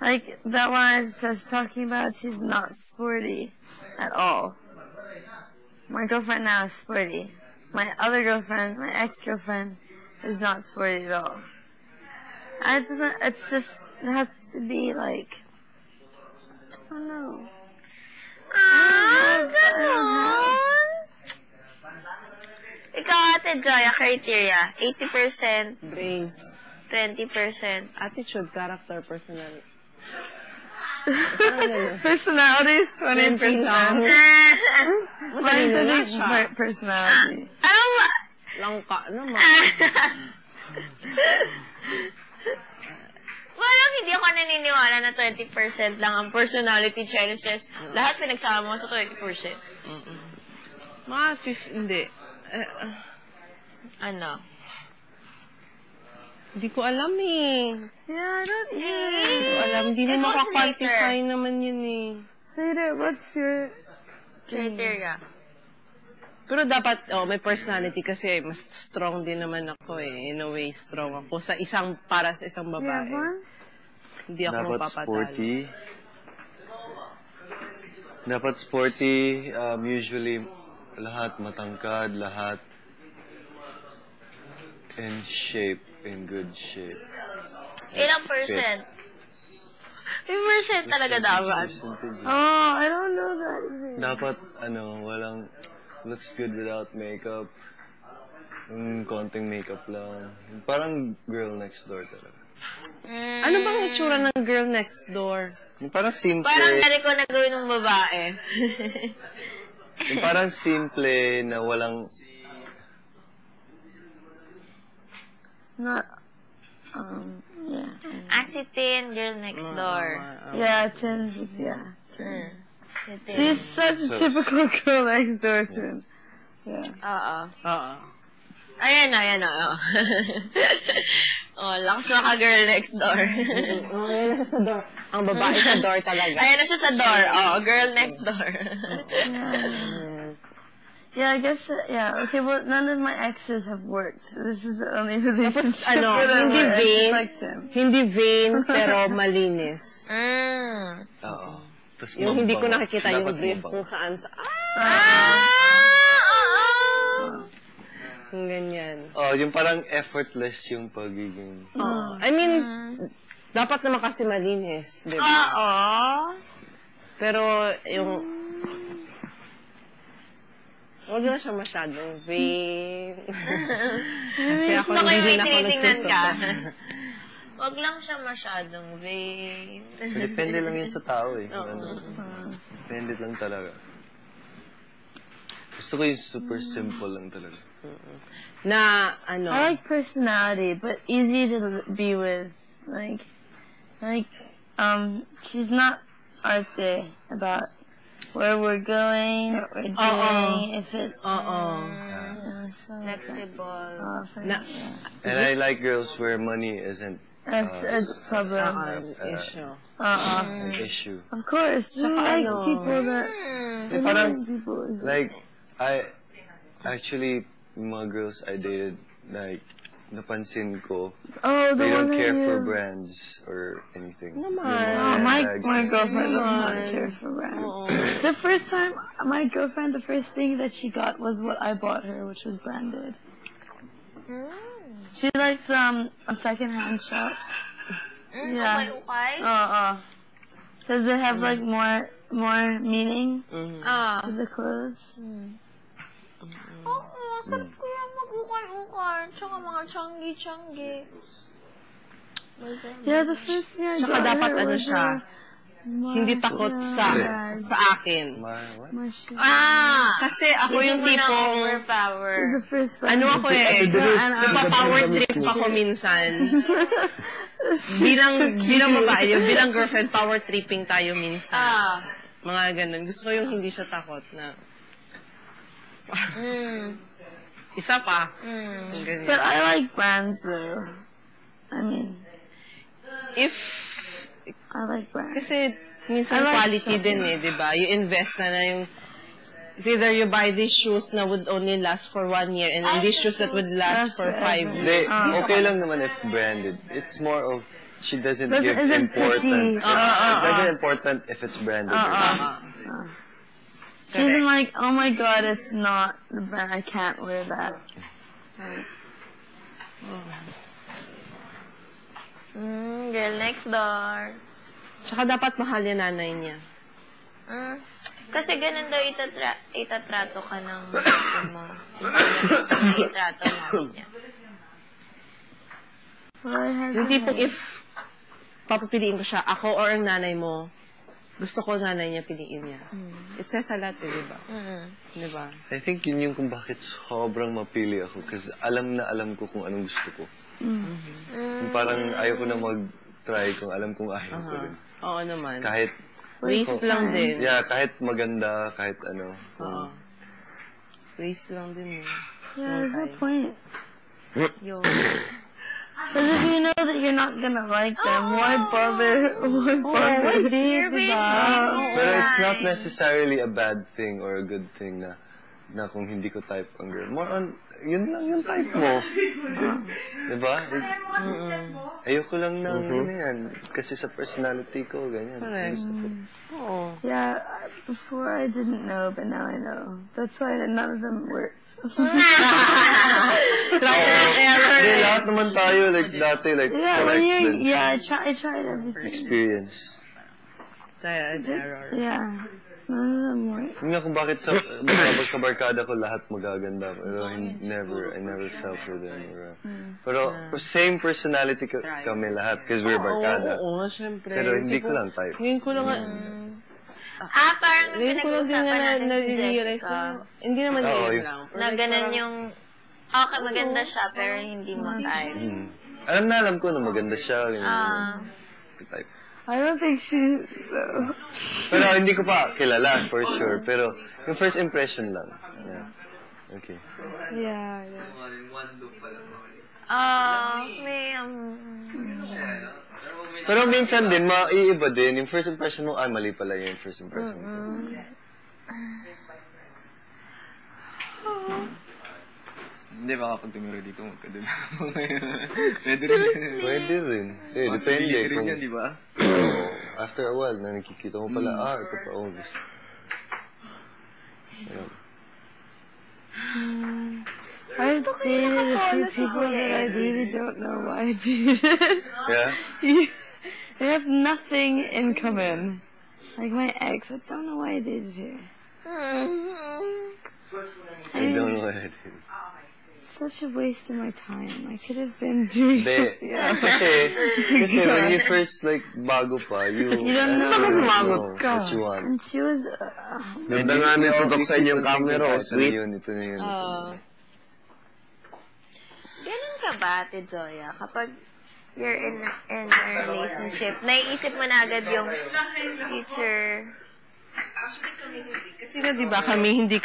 Like, that one I was just talking about, she's not sporty at all. My girlfriend now is sporty. My other girlfriend, my ex-girlfriend, is not sporty at all. It's just, it has to be like, I don't know. Ganon! Ikaw, Ate Joy, criteria, 80%, Brains. 20%. Attitude, character, personality. Personality is 20%. Matalino na siya. Personality. Ano ba? Langka naman. Parang hindi ako naniniwala na 20% lang ang personality challenges. Lahat pinagsama mo sa 20%. Mga hindi. Ano? Hindi ko alam eh. Yeah, I don't Hindi ko alam. Hindi mo maka-quantify naman yun eh. Sater, what's your Criteria. Pero dapat, may personality kasi mas strong din naman ako eh. In a way, strong ako. Para sa isang babae. Hindi ako Dapat mapapatalo. sporty. Dapat sporty. Usually, lahat matangkad, lahat in shape, in good shape. Ilang percent? Yung percent talaga dapat. Oh, I don't know that either. Dapat, walang looks good without makeup. Konting makeup lang. Parang girl next door talaga. Ano bang itsura ng girl next door? Parang simple. Parang nari ko na gawin ng babae. Parang simple na walang... Not, yeah. Asitin, girl next door. Yeah, Tin's, yeah. She's such a typical girl next door, Tin. Yeah. Oo. Ayan o. Oh, lakas na girl next door. Ayan na sa door. Ang babae sa door talaga. Ayan na siya sa door. Oh, girl next door. Yeah, I guess, yeah. Okay, well, none of my exes have worked. This is the only relationship Tapos, that hindi I vain, liked him. hindi vain, pero malinis. Oo. Yung hindi ko nakikita yung brief kung saan sa... Yung ganyan. Yung parang effortless yung pagiging... I mean, dapat naman kasi malinis, di ba? Oo. Pero, yung... Huwag na siya masyadong vain. Kasi ako Gusto ko yung hindi may na ako tinitingnan ka. nagsusuka. Huwag lang siya masyadong vain. Depende lang yun sa tao eh. Depende lang talaga. Gusto ko yung super simple lang talaga. Na, ano? I like personality, but easy to be with. Like, she's not arte about where we're going, what we're doing, if it's... Flexible. And I like girls where money isn't That's a problem. Issue. an issue. Of course, who likes people that... Parang, people... like, I actually, mga girls I dated, like, napansin ko, Oh, the they one don't that care you... for brands or anything. Oh, my girlfriend does not care for brands. The first time, my girlfriend, the first thing that she got was what I bought her, which was branded. She likes secondhand shops. Yeah. Okay. Because they have like more meaning to the clothes. Oo, sarap ko yung mag-ukay-ukay. Tsaka mga changi-changi. Yeah, the first thing I Saka got dapat her ano was siya, hindi takot sa akin. my shoe. Kasi ako yung tipong, overpower. It was the first ano ako eh, napapower trip ako minsan. bilang babae, bilang girlfriend, power tripping tayo minsan. Mga ganun. Gusto ko yung hindi siya takot na, isa pa. Ganyan. But I like brands though. I mean, I like brands. Kasi minsan I like quality din eh, di ba? You invest na yung, it's either you buy these shoes na would only last for 1 year and these shoes that would last for 5 years. Okay lang naman if branded. It's more of she doesn't Doesn't- give isn't important. picky. It's not important if it's branded. or not. She isn't like, oh my god, it's not the brand. I can't wear that. Girl next door. Tsaka dapat mahal yung nanay niya. Kasi ganun daw itatrato ka ng gusto mo. Hindi itrato namin niya. Yung tipong if papapiliin ko siya, ako or ang nanay mo, gusto ko nanay niya piliin niya. It says a lot, di ba? Di ba? I think yun yung kung bakit sobrang mapili ako. Kasi alam na alam ko kung anong gusto ko. Yung parang ayaw ko na mag-try kung alam kong ayaw ko rin. Oo naman. Kahit, Waste lang din. yeah, kahit maganda, kahit ano. Oo. Waste lang din. Yeah, there's no point. Yo. Because if you know that you're not gonna like them, why bother? Why bother? Pero it's not necessarily a bad thing or a good thing na kung hindi ko type ang girl. More on, yun lang yung type mo. Diba? Ayoko lang ng yun yan. Kasi sa personality ko, ganyan. Correct. Gusto ko. Oo. Yeah, before I didn't know, but now I know. That's why none of them works. Hindi, lahat naman tayo, like, dati, like, Yeah, when correct you're, din. yeah, I tried everything. Experience. Trial and error. Yeah, none of them work. Yun nga kung bakit sa mga kabarkada ko lahat magaganda. Pero I never fell for them. Pero same personality kami lahat because we're barkada. Oo, syempre. Pero hindi ko lang type. Ngayon ko lang Parang ngayon ko lang din pinag-usapan natin si na-realize Jessica. Hindi naman Oo, ngayon yun. lang. Na ganun yung, okay, maganda siya, pero hindi mo type. Alam ko na maganda siya. Type. I don't think she's. Pero hindi ko pa kilala for sure. Pero yung first impression lang. Yeah. Okay. Yeah. May, Pero minsan din, maiiba din. Yung first impression mo, mali pala yung first impression mo. Hindi, baka pag tumira dito, magkadun. Pwede rin. Pwede rin. Depende. Rin yan, di ba? After a while, na nakikita mo pala, ito pa, gusto. Ayun. I've dated a few people that I really don't know why I dated. Yeah? They have nothing in common. Like my ex, I don't know why I dated her. I don't know what I did. Such a waste of my time. I could have been doing Hindi. something else. Kasi when you first, like, bago pa, you don't know. know what you want. And she was. Ganda nga may tutok sa inyo yung camera, sweet. Ito na yun. ganun ka ba, Ate Joya? Kapag you're in a relationship, naiisip mo na agad yung future. Kasi na, di ba, kami hindi